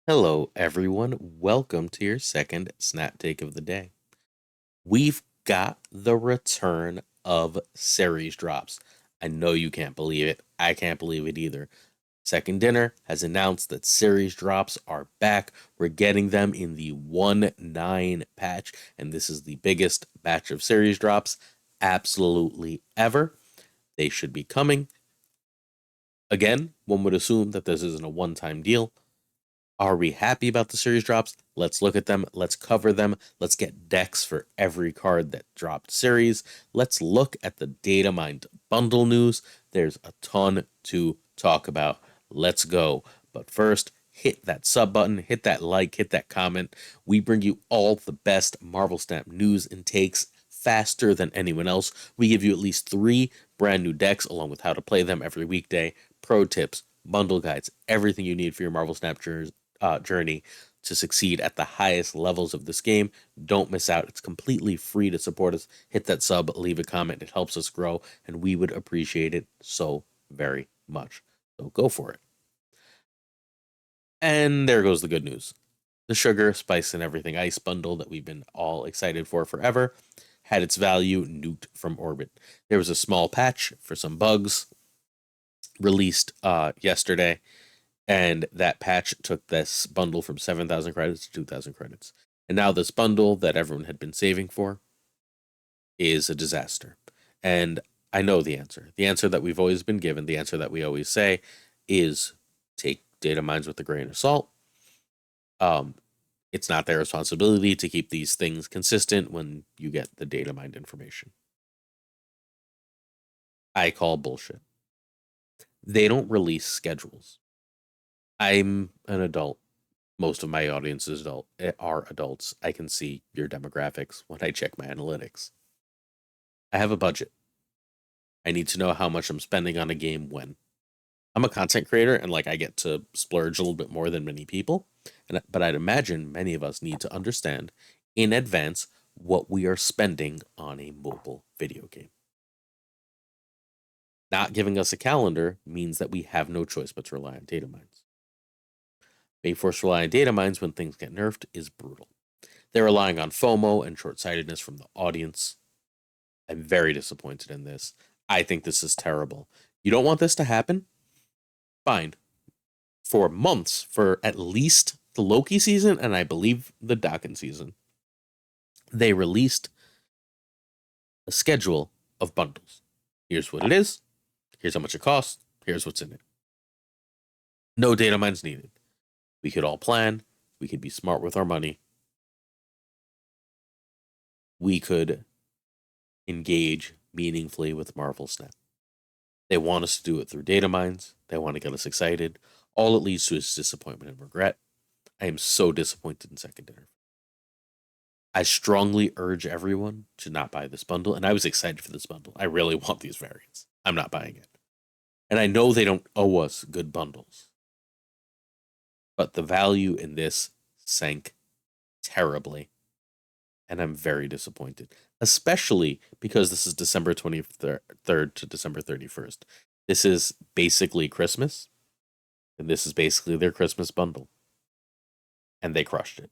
Hello, everyone. Welcome to your second snap take of the day. We've got the return of series drops. I know you can't believe it. I can't believe it either. Second Dinner has announced that series drops are back. We're getting them in the 1.9 patch, and this is the biggest batch of series drops absolutely ever. They should be coming. Again, one would assume that this isn't a one time deal. Are we happy about the series drops? Let's look at them. Let's cover them. Let's get decks for every card that dropped series. Let's look at the data mined bundle news. There's a ton to talk about. Let's go. But first, hit that sub button, hit that like, hit that comment. We bring you all the best Marvel Snap news and takes faster than anyone else. We give you at least 3 brand new decks along with how to play them every weekday, pro tips, bundle guides, everything you need for your Marvel Snap journey to succeed at the highest levels of this game. Don't miss out. It's completely free to support us. Hit that sub, leave a comment. It helps us grow, and we would appreciate it so very much. So go for it. And there goes the good news. The sugar, spice, and everything ice bundle that we've been all excited for forever had its value nuked from orbit. There was a small patch for some bugs released yesterday, and that patch took this bundle from 7,000 credits to 2,000 credits. And now this bundle that everyone had been saving for is a disaster. And I know the answer. The answer that we've always been given, the answer that we always say is take data mines with a grain of salt. It's not their responsibility to keep these things consistent when you get the data mined information. I call bullshit. They don't release schedules. I'm an adult. Most of my audience is are adults. I can see your demographics when I check my analytics. I have a budget. I need to know how much I'm spending on a game when. I'm a content creator and I get to splurge a little bit more than many people. But I'd imagine many of us need to understand in advance what we are spending on a mobile video game. Not giving us a calendar means that we have no choice but to rely on data mines. Being forced to rely on data mines when things get nerfed is brutal. They're relying on FOMO and short sightedness from the audience. I'm very disappointed in this. I think this is terrible. You don't want this to happen? Fine. For months, for at least the Loki season and I believe the Daken season, they released a schedule of bundles. Here's what it is. Here's how much it costs. Here's what's in it. No data mines needed. We could all plan. We could be smart with our money. We could engage meaningfully with Marvel Snap. They want us to do it through data mines. They want to get us excited. All it leads to is disappointment and regret. I am so disappointed in Second Dinner. I strongly urge everyone to not buy this bundle, and I was excited for this bundle. I really want these variants. I'm not buying it. And I know they don't owe us good bundles. But the value in this sank terribly. And I'm very disappointed, especially because this is December 23rd to December 31st. This is basically Christmas, and this is basically their Christmas bundle. And they crushed it.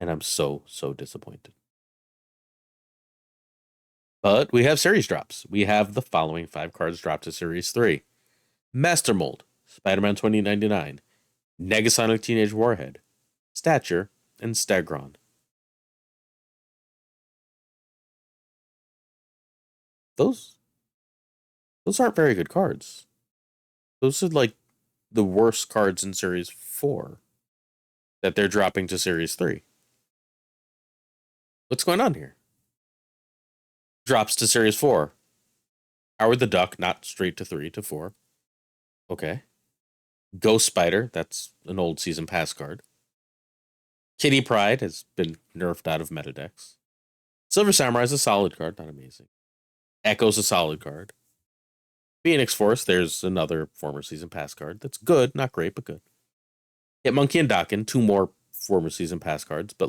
And I'm so disappointed. But we have series drops. We have the following 5 cards dropped to Series 3. Master Mold, Spider-Man 2099, Negasonic Teenage Warhead, Stature, and Stegron. Those aren't very good cards. Those are the worst cards in Series 4 that they're dropping to Series 3. What's going on here? Drops to Series 4. Howard the Duck, not straight to 3 to 4. Okay. Ghost Spider, that's an old season pass card. Kitty Pryde has been nerfed out of meta decks. Silver Samurai is a solid card, not amazing. Echo's a solid card. Phoenix Force, there's another former season pass card that's good, not great, but good. Hitmonkey and Daken, 2 more former season pass cards, but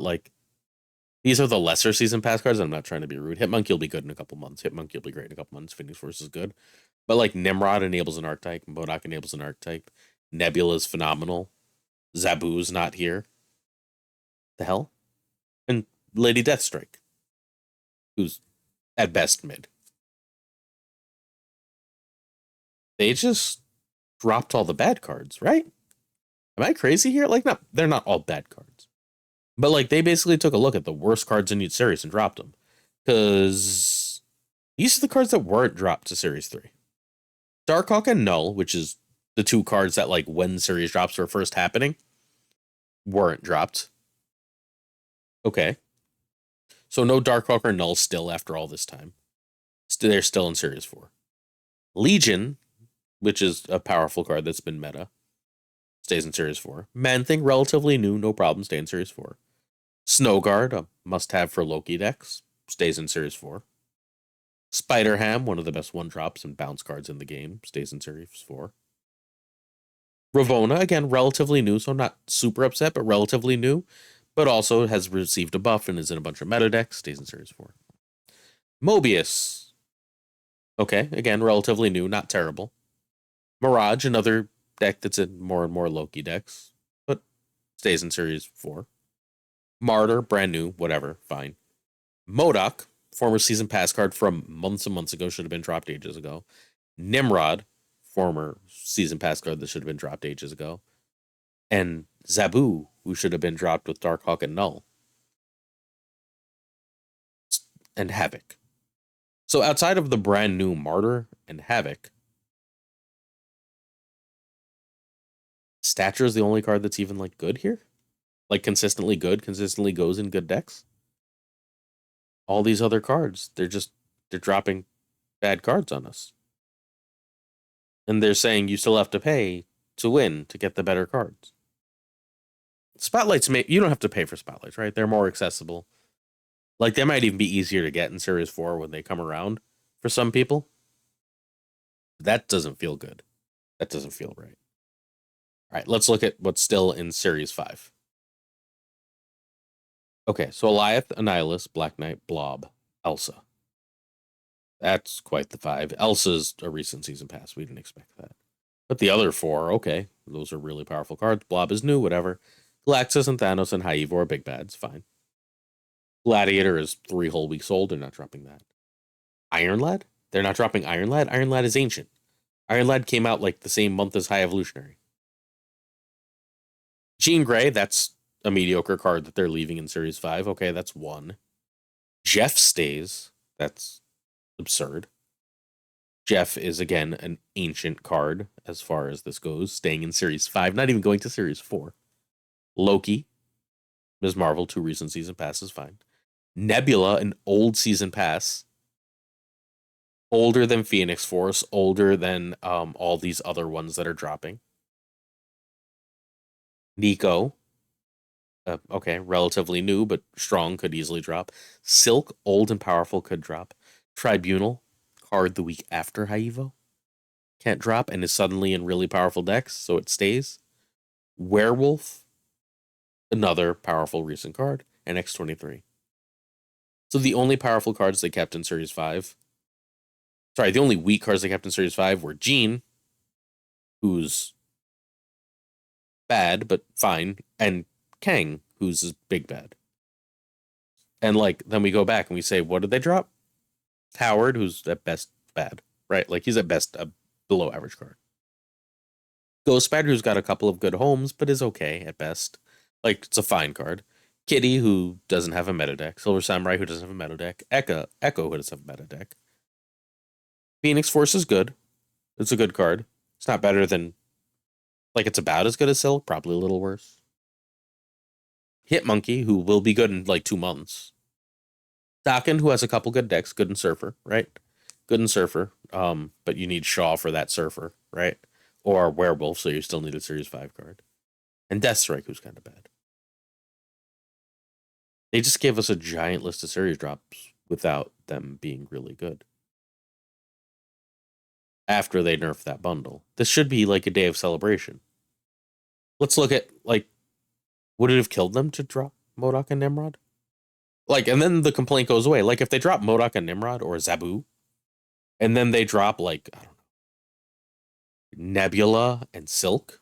these are the lesser season pass cards. I'm not trying to be rude. Hitmonkey will be good in a couple months. Hitmonkey will be great in a couple months. Phoenix Force is good. But Nimrod enables an archetype. Modok enables an archetype. Nebula is phenomenal. Zabu's not here. The hell? And Lady Deathstrike, who's at best mid. They just dropped all the bad cards, right? Am I crazy here? Like, not they're not all bad cards, but like they basically took a look at the worst cards in each series and dropped them, because these are the cards that weren't dropped to Series 3. Darkhawk and Null, which is the two cards that, like, when series drops were first happening, weren't dropped. Okay. So no Darkhawk or Null still after all this time. They're still in Series 4. Legion, which is a powerful card that's been meta, stays in Series 4. Man-Thing, relatively new, no problem, stay in Series 4. Snowguard, a must-have for Loki decks, stays in Series 4. Spider-Ham, one of the best one-drops and bounce cards in the game, stays in Series 4. Ravona, again, relatively new, so not super upset, but relatively new, but also has received a buff and is in a bunch of meta decks, stays in Series 4. Mobius, okay, again, relatively new, not terrible. Mirage, another deck that's in more and more Loki decks, but stays in Series 4. Martyr, brand new, whatever, fine. MODOK, former season pass card from months and months ago, should have been dropped ages ago. Nimrod, former season pass card that should have been dropped ages ago. And Zabu, who should have been dropped with Darkhawk and Null. And Havoc. So outside of the brand new Martyr and Havoc, Stature is the only card that's even, like, good here? Like, consistently good, consistently goes in good decks? All these other cards, they're dropping bad cards on us. And they're saying you still have to pay to win to get the better cards. Spotlights, you don't have to pay for spotlights, right? They're more accessible. Like, they might even be easier to get in Series 4 when they come around for some people. That doesn't feel good. That doesn't feel right. All right, let's look at what's still in Series 5. Okay, so Eliath, Annihilus, Black Knight, Blob, Elsa. That's quite the 5. Elsa's a recent season pass. We didn't expect that. But the other 4, okay, those are really powerful cards. Blob is new, whatever. Galactus and Thanos and Haivo are big bads, fine. Gladiator is 3 whole weeks old. They're not dropping that. Iron Lad? They're not dropping Iron Lad? Iron Lad is ancient. Iron Lad came out like the same month as High Evolutionary. Jean Grey, that's a mediocre card that they're leaving in Series 5. Okay, that's 1. Jeff stays. That's absurd. Jeff is, again, an ancient card as far as this goes, staying in Series 5, not even going to Series 4. Loki, Ms. Marvel, 2 recent season passes, fine. Nebula, an old season pass. Older than Phoenix Force, older than all these other ones that are dropping. Nico, okay, relatively new, but strong, could easily drop. Silk, old and powerful, could drop. Tribunal, card the week after Haivo, can't drop and is suddenly in really powerful decks, so it stays. Werewolf, another powerful recent card, and X23. So the only powerful cards they kept in Series 5, the only weak cards they kept in Series 5 were Jean, who's bad, but fine, and Kang, who's a big bad. And, like, then we go back and we say, what did they drop? Howard, who's at best bad, right? Like, he's at best a below average card. Ghost Spider, who's got a couple of good homes, but is okay at best. Like, it's a fine card. Kitty, who doesn't have a meta deck. Silver Samurai, who doesn't have a meta deck. Echo, who doesn't have a meta deck. Phoenix Force is good. It's a good card. It's not better than, like, it's about as good as Silk, probably a little worse. Hit Monkey, who will be good in like 2 months. Dakin, who has a couple good decks, good in Surfer, right? Good in Surfer. But you need Shaw for that Surfer, right? Or Werewolf, so you still need a Series 5 card. And Deathstrike, who's kind of bad. They just gave us a giant list of series drops without them being really good. After they nerfed that bundle. This should be like a day of celebration. Let's look at, like, would it have killed them to drop MODOK and Nimrod? Like, and then the complaint goes away. Like, if they drop MODOK and Nimrod or Zabu, and then they drop, like, I don't know, Nebula and Silk,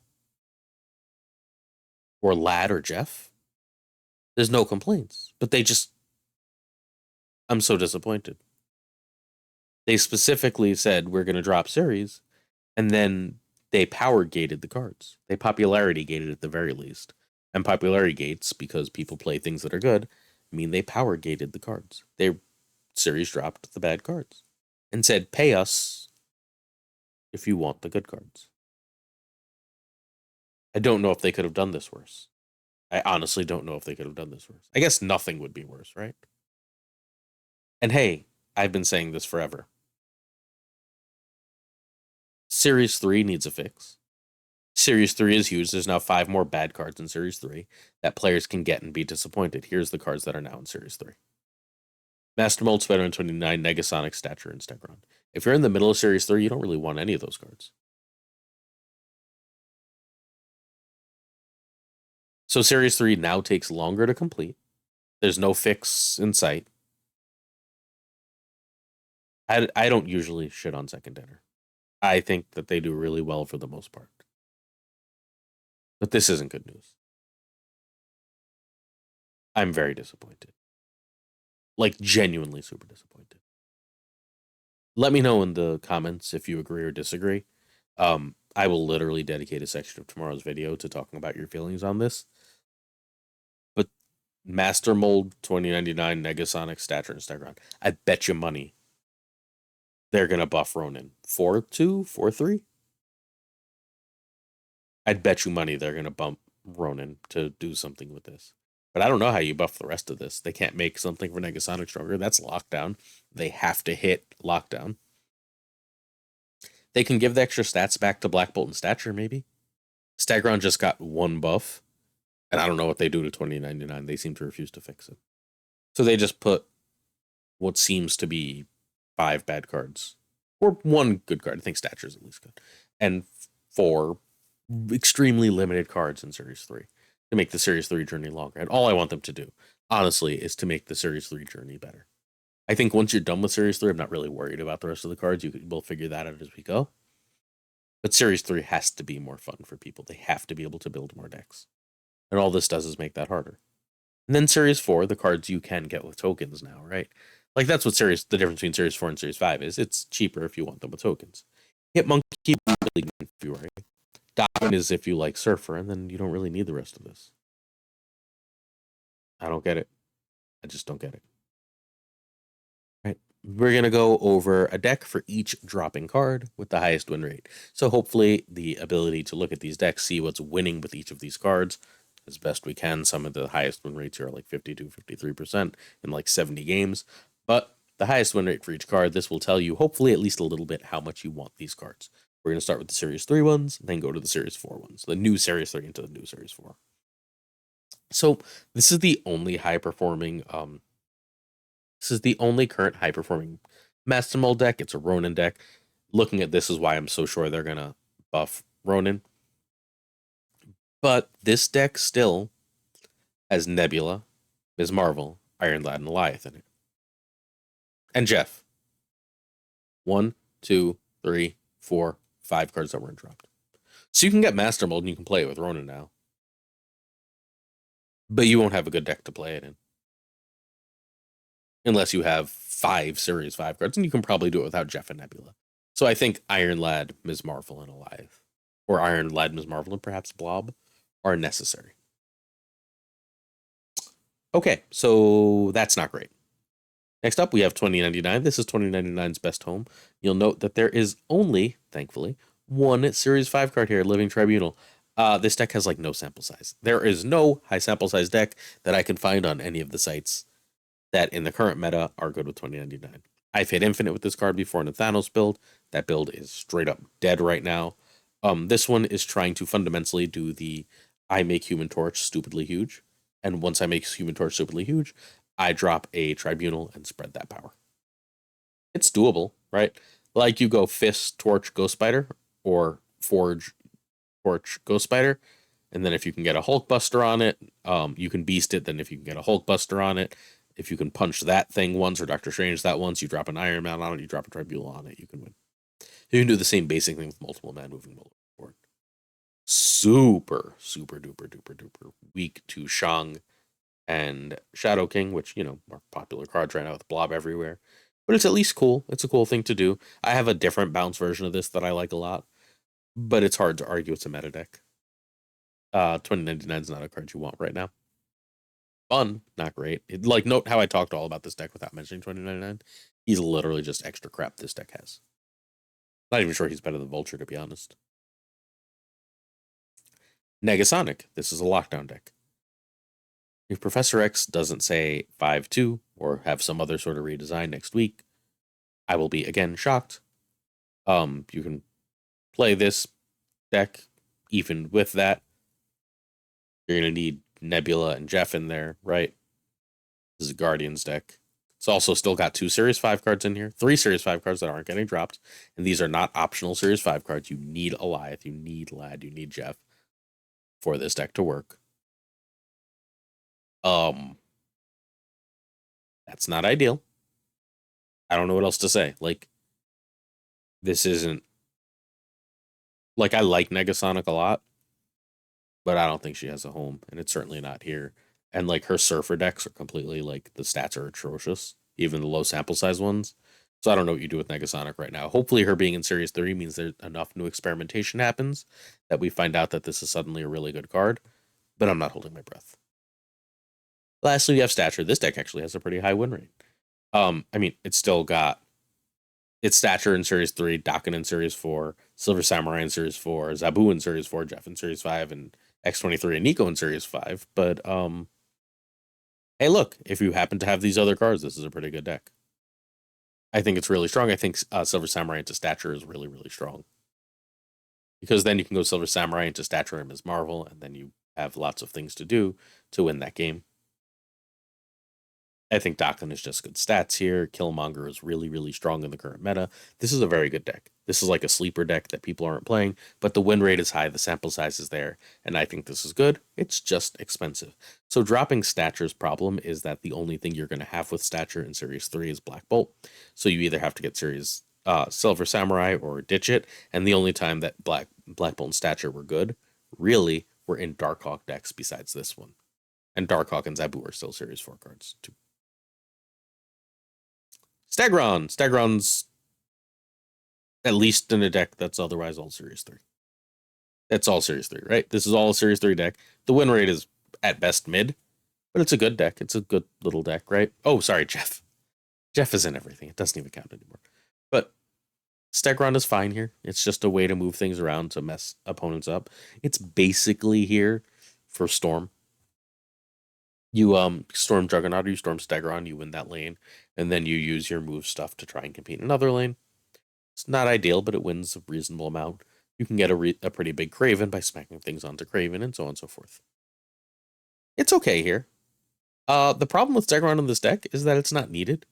or Lad or Jeff, there's no complaints. But I'm so disappointed. They specifically said we're going to drop series, and then they power gated the cards. They popularity gated at the very least. And popularity gates, because people play things that are good, mean they power gated the cards. They series dropped the bad cards and said, pay us if you want the good cards. I don't know if they could have done this worse. I honestly don't know if they could have done this worse. I guess nothing would be worse, right? And hey, I've been saying this forever. Series 3 needs a fix. Series 3 is huge. There's now 5 more bad cards in Series 3 that players can get and be disappointed. Here's the cards that are now in Series 3. Master Mold, Spider-Man 29, Negasonic, Stature, and Stegron. If you're in the middle of Series 3, you don't really want any of those cards. So Series 3 now takes longer to complete. There's no fix in sight. I don't usually shit on Second Dinner. I think that they do really well for the most part. But this isn't good news. I'm very disappointed. Like, genuinely super disappointed. Let me know in the comments if you agree or disagree. I will literally dedicate a section of tomorrow's video to talking about your feelings on this. But Master Mold 2099, Negasonic, Stature, and Stegron. I bet you money they're going to buff Ronin. 4-2, 4-3? I'd bet you money they're going to bump Ronin to do something with this. But I don't know how you buff the rest of this. They can't make something for Negasonic stronger. That's lockdown. They have to hit lockdown. They can give the extra stats back to Black Bolt and Stature, maybe. Stegron just got 1 buff. And I don't know what they do to 2099. They seem to refuse to fix it. So they just put what seems to be 5 bad cards. Or 1 good card. I think Stature is at least good. And 4 extremely limited cards in Series 3 to make the Series 3 journey longer. And all I want them to do, honestly, is to make the Series 3 journey better. I think once you're done with Series 3, I'm not really worried about the rest of the cards. We'll figure that out as we go. But Series 3 has to be more fun for people. They have to be able to build more decks. And all this does is make that harder. And then Series 4, the cards you can get with tokens now, right? Like, that's what the difference between Series 4 and Series 5 is. It's cheaper if you want them with tokens. Hitmonkey, really in February. Dobbin is if you like Surfer, and then you don't really need the rest of this. I don't get it. I just don't get it. Right. We're going to go over a deck for each dropping card with the highest win rate. So hopefully the ability to look at these decks, see what's winning with each of these cards as best we can. Some of the highest win rates here are like 52, 53% in like 70 games. But the highest win rate for each card, this will tell you hopefully at least a little bit how much you want these cards. We're going to start with the Series 3 ones, then go to the Series 4 ones. The new Series 3 into the new Series 4. So this is the only high-performing... this is the only current high-performing Master Mold deck. It's a Ronin deck. Looking at this is why I'm so sure they're going to buff Ronin. But this deck still has Nebula, Ms. Marvel, Iron Lad, and Goliath in it. And Jeff. 1, 2, 3, 4, 5 cards that weren't dropped. So you can get Master Mold and you can play it with Ronin now. But you won't have a good deck to play it in. Unless you have 5 Series 5 cards, and you can probably do it without Jeff and Nebula. So I think Iron Lad, Ms. Marvel, and Alive, or Iron Lad, Ms. Marvel, and perhaps Blob are necessary. Okay, so that's not great. Next up, we have 2099. This is 2099's best home. You'll note that there is only, thankfully, 1 Series 5 card here, Living Tribunal. This deck has like no sample size. There is no high sample size deck that I can find on any of the sites that in the current meta are good with 2099. I've hit Infinite with this card before in a Thanos build. That build is straight up dead right now. This one is trying to fundamentally do the I make Human Torch stupidly huge. And once I make Human Torch stupidly huge, I drop a Tribunal and spread that power. It's doable, right? Like you go Fist, Torch, Ghost Spider, or Forge, Torch, Ghost Spider. And then if you can get a Hulk Buster on it, you can Beast it. Then if you can get a Hulk Buster on it, if you can punch that thing once or Doctor Strange that once, you drop an Iron Man on it, you drop a Tribunal on it, you can win. You can do the same basic thing with multiple man moving forward. super duper weak to Shang and Shadow King, which, are popular cards right now with Blob everywhere. But it's at least cool. It's a cool thing to do. I have a different bounce version of this that I like a lot, but it's hard to argue it's a meta deck. 2099 is not a card you want right now. Fun, not great. Note how I talked all about this deck without mentioning 2099. He's literally just extra crap this deck has. Not even sure he's better than Vulture, to be honest. Negasonic. This is a lockdown deck. If Professor X doesn't say 5-2 or have some other sort of redesign next week, I will be again shocked. You can play this deck even with that. You're gonna need Nebula and Jeff in there, right? This is a Guardians deck. It's also still got 2 Series 5 cards in here, 3 Series 5 cards that aren't getting dropped, and these are not optional Series 5 cards. You need Eliath, you need Lad, you need Jeff for this deck to work. That's not ideal. I don't know what else to say. This isn't I like Negasonic a lot, but I don't think she has a home, and it's certainly not here. And her Surfer decks are completely the stats are atrocious, even the low sample size ones. So I don't know what you do with Negasonic right now. Hopefully, her being in Series 3 means there's enough new experimentation happens that we find out that this is suddenly a really good card, but I'm not holding my breath. Lastly, we have Stature. This deck actually has a pretty high win rate. It's still got its Stature in Series 3, Dakin in Series 4, Silver Samurai in Series 4, Zabu in Series 4, Jeff in Series 5, and X23 and Nico in Series 5. But hey, look, if you happen to have these other cards, this is a pretty good deck. I think it's really strong. I think Silver Samurai into Stature is really, really strong. Because then you can go Silver Samurai into Stature and Ms. Marvel, and then you have lots of things to do to win that game. I think Dakin is just good stats here. Killmonger is really, really strong in the current meta. This is a very good deck. This is like a sleeper deck that people aren't playing, but the win rate is high, the sample size is there, and I think this is good. It's just expensive. So dropping Stature's problem is that the only thing you're going to have with Stature in Series 3 is Black Bolt. So you either have to get Series Silver Samurai or ditch it, and the only time that Black Bolt and Stature were good, really, were in Darkhawk decks besides this one. And Darkhawk and Zabu are still Series 4 cards, too. Stegron. Stegron's at least in a deck that's otherwise all Series 3. It's all Series 3, right? This is all a Series 3 deck. The win rate is at best mid, but it's a good deck. It's a good little deck, right? Oh, sorry, Jeff. Jeff is in everything. It doesn't even count anymore. But Stegron is fine here. It's just a way to move things around to mess opponents up. It's basically here for Storm. You Storm Juggernaut or you Storm Stegron, you win that lane, and then you use your move stuff to try and compete in another lane. It's not ideal, but it wins a reasonable amount. You can get a pretty big Craven by smacking things onto Craven and so on and so forth. It's okay here. The problem with Stegron in this deck is that it's not needed.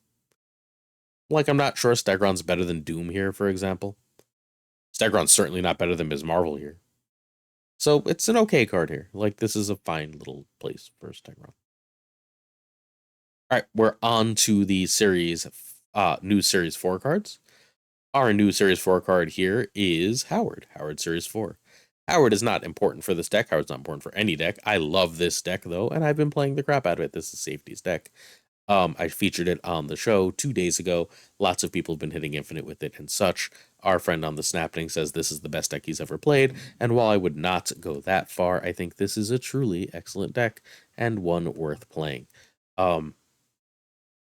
I'm not sure Stegron's better than Doom here, for example. Stegron's certainly not better than Ms. Marvel here. So it's an okay card here. This is a fine little place for Stegron. All right, we're on to the series, new Series 4 cards. Our new Series 4 card here is Howard. Howard Series 4. Howard is not important for this deck. Howard's not important for any deck. I love this deck, though, and I've been playing the crap out of it. This is Safety's deck. I featured it on the show 2 days ago. Lots of people have been hitting Infinite with it and such. Our friend on the Snapping says this is the best deck he's ever played, and while I would not go that far, I think this is a truly excellent deck and one worth playing.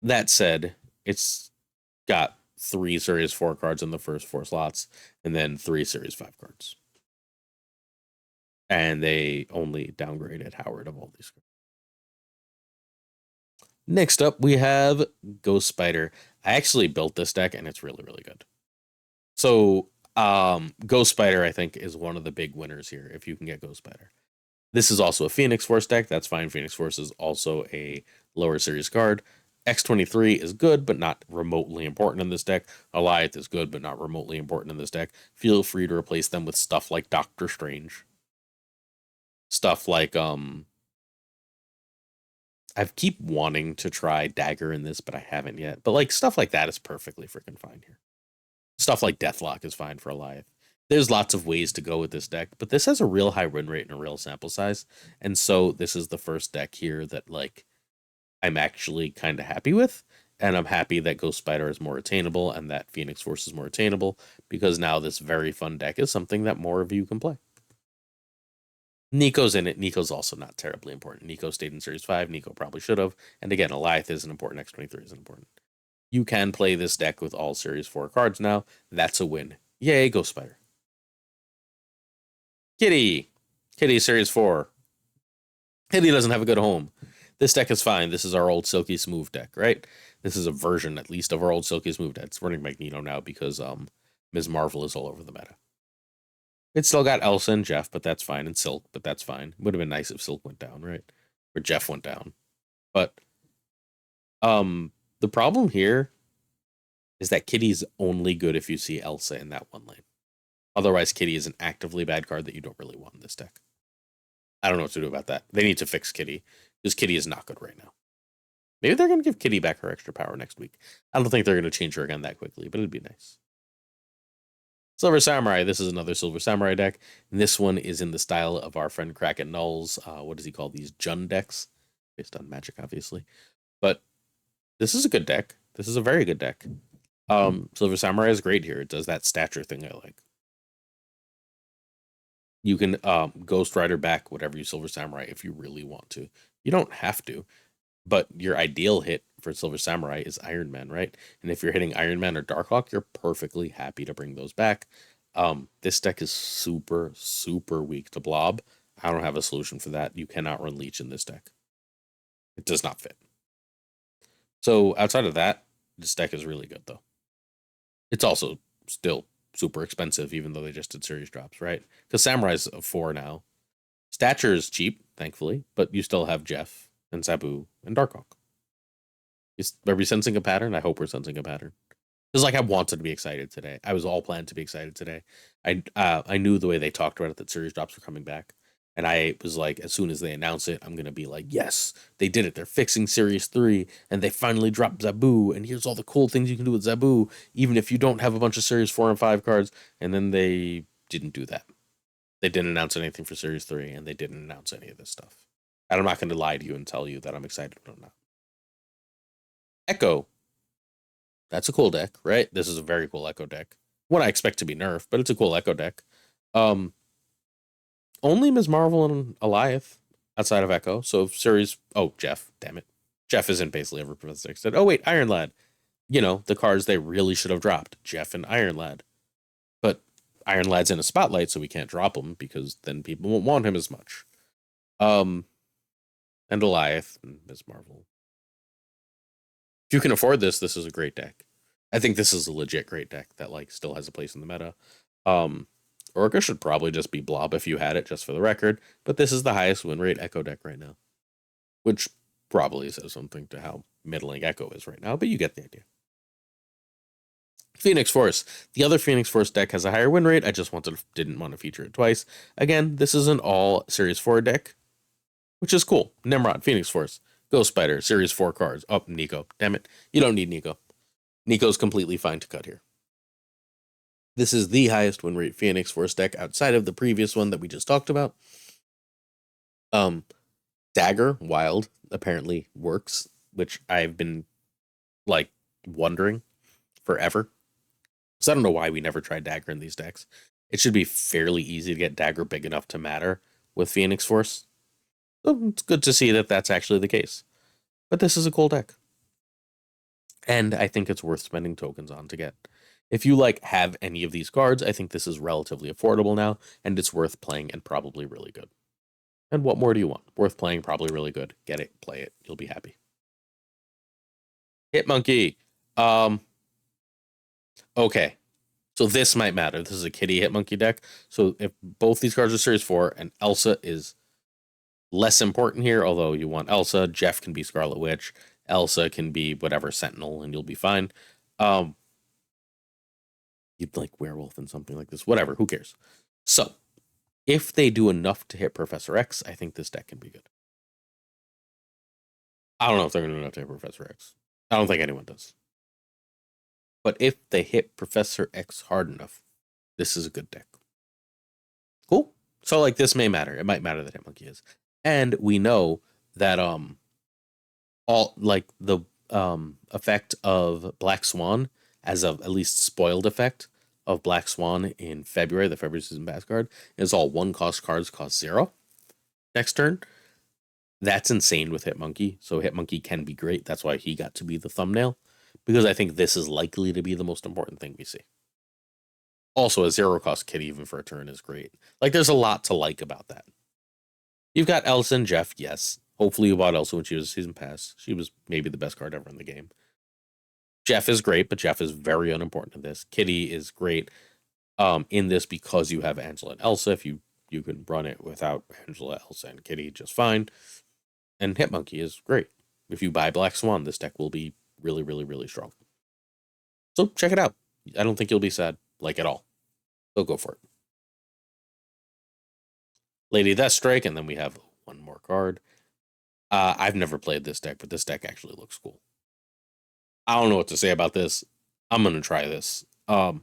That said, it's got 3 Series 4 cards in the first 4 slots, and then 3 Series 5 cards. And they only downgraded Howard of all these cards. Next up, we have Ghost Spider. I actually built this deck, and it's really, really good. So, Ghost Spider, I think, is one of the big winners here, if you can get Ghost Spider. This is also a Phoenix Force deck. That's fine. Phoenix Force is also a lower series card. X23 is good, but not remotely important in this deck. Eliath is good, but not remotely important in this deck. Feel free to replace them with stuff like Doctor Strange. Stuff like, I keep wanting to try Dagger in this, but I haven't yet. But stuff like that is perfectly freaking fine here. Stuff like Deathlock is fine for Eliath. There's lots of ways to go with this deck, but this has a real high win rate and a real sample size. And so this is the first deck here that like I'm actually kind of happy with. And I'm happy that Ghost Spider is more attainable and that Phoenix Force is more attainable, because now this very fun deck is something that more of you can play. Nico's in it. Nico's also not terribly important. Nico stayed in Series 5. Nico probably should have. And again, Eliath isn't important. X23 isn't important. You can play this deck with all Series 4 cards now. That's a win. Yay, Ghost Spider. Kitty. Kitty Series 4. Kitty doesn't have a good home. This deck is fine. This is our old Silky Smooth deck, right? This is a version, at least, of our old Silky Smooth deck. It's running Magneto now because Ms. Marvel is all over the meta. It's still got Elsa and Jeff, but that's fine, and Silk, but that's fine. Would have been nice if Silk went down, right? Or Jeff went down. But the problem here is that Kitty's only good if you see Elsa in that one lane. Otherwise, Kitty is an actively bad card that you don't really want in this deck. I don't know what to do about that. They need to fix Kitty, because Kitty is not good right now. Maybe they're going to give Kitty back her extra power next week. I don't think they're going to change her again that quickly, but it'd be nice. Silver Samurai. This is another Silver Samurai deck. And this one is in the style of our friend Kraken Null's, what does he call these? Jund decks, based on Magic, obviously. But this is a good deck. This is a very good deck. Silver Samurai is great here. It does that stature thing I like. You can Ghost Rider back whatever you Silver Samurai if you really want to. You don't have to, but your ideal hit for Silver Samurai is Iron Man, right? And if you're hitting Iron Man or Darkhawk, you're perfectly happy to bring those back. This deck is super, super weak to Blob. I don't have a solution for that. You cannot run Leech in this deck. It does not fit. So outside of that, this deck is really good, though. It's also still super expensive, even though they just did series drops, right? Because Samurai's a 4 now. Stature is cheap, thankfully, but you still have Jeff and Sabu and Darkhawk. Are we sensing a pattern? I hope we're sensing a pattern. Because like I wanted to be excited today. I was all planned to be excited today. I knew the way they talked about it that series drops were coming back. And I was like, as soon as they announce it, I'm gonna be like, yes, they did it. They're fixing Series 3, and they finally dropped Zabu, and here's all the cool things you can do with Zabu, even if you don't have a bunch of Series 4 and 5 cards. And then they didn't do that. They didn't announce anything for Series 3, and they didn't announce any of this stuff. And I'm not gonna lie to you and tell you that I'm excited or not. Echo. That's a cool deck, right? This is a very cool Echo deck. What I expect to be nerfed, but it's a cool Echo deck. Only Ms. Marvel and Eliath outside of Echo. So series. Oh, Jeff. Damn it. Jeff isn't basically ever Professor X. Oh wait, Iron Lad. You know the cards they really should have dropped. Jeff and Iron Lad. But Iron Lad's in a spotlight, so we can't drop him because then people won't want him as much. And Eliath and Ms. Marvel. If you can afford this, this is a great deck. I think this is a legit great deck that like still has a place in the meta. Orca should probably just be Blob if you had it, just for the record, but this is the highest win rate Echo deck right now, which probably says something to how middling Echo is right now, but you get the idea. Phoenix Force. The other Phoenix Force deck has a higher win rate. I just didn't want to feature it twice. Again, this is an all Series 4 deck, which is cool. Nimrod, Phoenix Force, Ghost Spider, Series 4 cards. Oh, Nico. Damn it. You don't need Nico. Nico's completely fine to cut here. This is the highest win rate Phoenix Force deck outside of the previous one that we just talked about. Dagger Wild apparently works, which I've been like wondering forever. So I don't know why we never tried Dagger in these decks. It should be fairly easy to get Dagger big enough to matter with Phoenix Force. So it's good to see that that's actually the case. But this is a cool deck. And I think it's worth spending tokens on to get. If you like have any of these cards, I think this is relatively affordable now, and it's worth playing and probably really good. And what more do you want? Worth playing, probably really good. Get it, play it, you'll be happy. Hitmonkey. Okay. So this might matter. This is a Kitty Hitmonkey deck. So if both these cards are Series 4 and Elsa is less important here, although you want Elsa, Jeff can be Scarlet Witch, Elsa can be whatever Sentinel, and you'll be fine. You'd like Werewolf and something like this. Whatever, who cares? So, if they do enough to hit Professor X, I think this deck can be good. I don't know if they're going to do enough to hit Professor X. I don't think anyone does. But if they hit Professor X hard enough, this is a good deck. So like this may matter. It might matter that Hitmonkey is. And we know that all like the effect of Black Swan as of at least spoiled effect of Black Swan in February, the February season pass card, is all 1 cost cards cost 0 next turn. That's insane with Hitmonkey. So Hitmonkey can be great. That's why he got to be the thumbnail. Because I think this is likely to be the most important thing we see. Also, a 0 cost kit even for a turn is great. Like there's a lot to like about that. You've got Elsa and Jeff, yes. Hopefully you bought Elsa when she was a season pass. She was maybe the best card ever in the game. Jeff is great, but Jeff is very unimportant in this. Kitty is great in this because you have Angela and Elsa. If you can run it without Angela, Elsa, and Kitty just fine. And Hitmonkey is great. If you buy Black Swan, this deck will be really, really, really strong. So check it out. I don't think you'll be sad, like at all. So go for it. Lady Deathstrike, and then we have one more card. I've never played this deck, but this deck actually looks cool. I don't know what to say about this. I'm gonna try this. I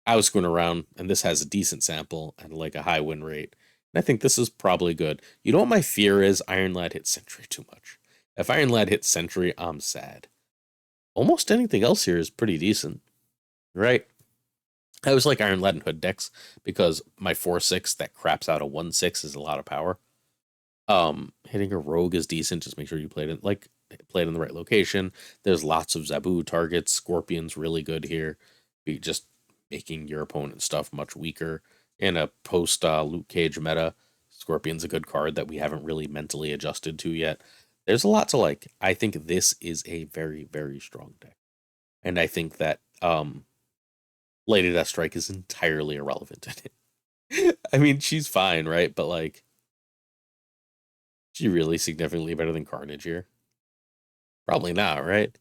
was screwing around, and this has a decent sample and like a high win rate. And I think this is probably good. You know what my fear is? Iron Lad hits Sentry too much. If Iron Lad hits Sentry, I'm sad. Almost anything else here is pretty decent, right? I always like Iron Lad and Hood decks because my 4/6 that craps out a 1/6 is a lot of power. Hitting a rogue is decent. Just make sure you play it in the right location. There's lots of Zabu targets. Scorpion's really good here. Be just making your opponent's stuff much weaker. In a post Luke Cage meta, Scorpion's a good card that we haven't really mentally adjusted to yet. There's a lot to like. I think this is a very, very strong deck. And I think that Lady Deathstrike is entirely irrelevant in it. I mean, she's fine, right? But like, she really significantly better than Carnage here? Probably not, right?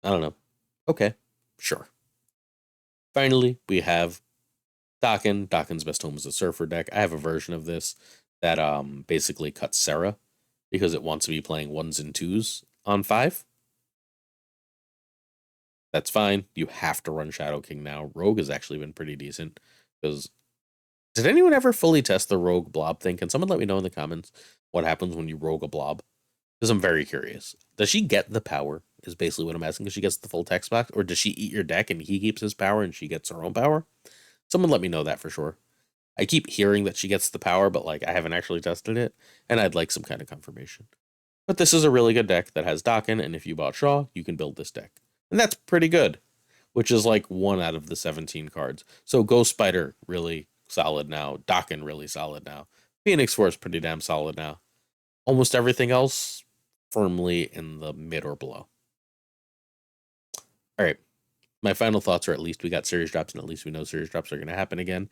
I don't know. Okay, sure. Finally, we have Dakin. Dakin's best home is a Surfer deck. I have a version of this that basically cuts Sarah because it wants to be playing 1s and 2s on 5. That's fine. You have to run Shadow King now. Rogue has actually been pretty decent because did anyone ever fully test the Rogue Blob thing? Can someone let me know in the comments what happens when you Rogue a Blob? Because I'm very curious. Does she get the power? Is basically what I'm asking. Because she gets the full text box, or does she eat your deck and he keeps his power and she gets her own power? Someone let me know that for sure. I keep hearing that she gets the power, but like I haven't actually tested it, and I'd like some kind of confirmation. But this is a really good deck that has Dakin, and if you bought Shaw, you can build this deck, and that's pretty good. Which is like 1 out of the 17 cards. So Ghost Spider really solid now. Dakin really solid now. Phoenix Force pretty damn solid now. Almost everything else firmly in the mid or below. All right. My final thoughts are at least we got series drops, and at least we know series drops are going to happen again.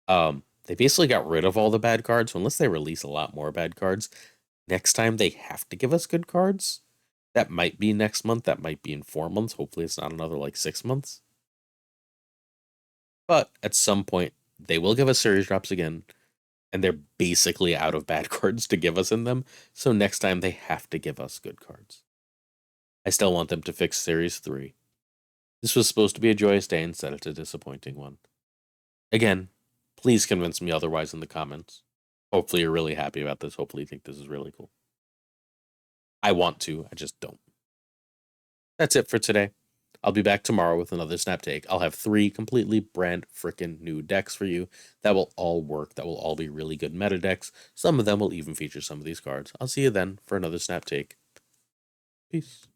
They basically got rid of all the bad cards. So unless they release a lot more bad cards, next time they have to give us good cards. That might be next month. That might be in 4 months. Hopefully it's not another like 6 months. But at some point, they will give us series drops again. And they're basically out of bad cards to give us in them. So next time they have to give us good cards. I still want them to fix Series 3. This was supposed to be a joyous day instead of a disappointing one. Again, please convince me otherwise in the comments. Hopefully you're really happy about this. Hopefully you think this is really cool. I want to, I just don't. That's it for today. I'll be back tomorrow with another Snap Take. I'll have 3 completely brand freaking new decks for you that will all work, that will all be really good meta decks. Some of them will even feature some of these cards. I'll see you then for another Snap Take. Peace.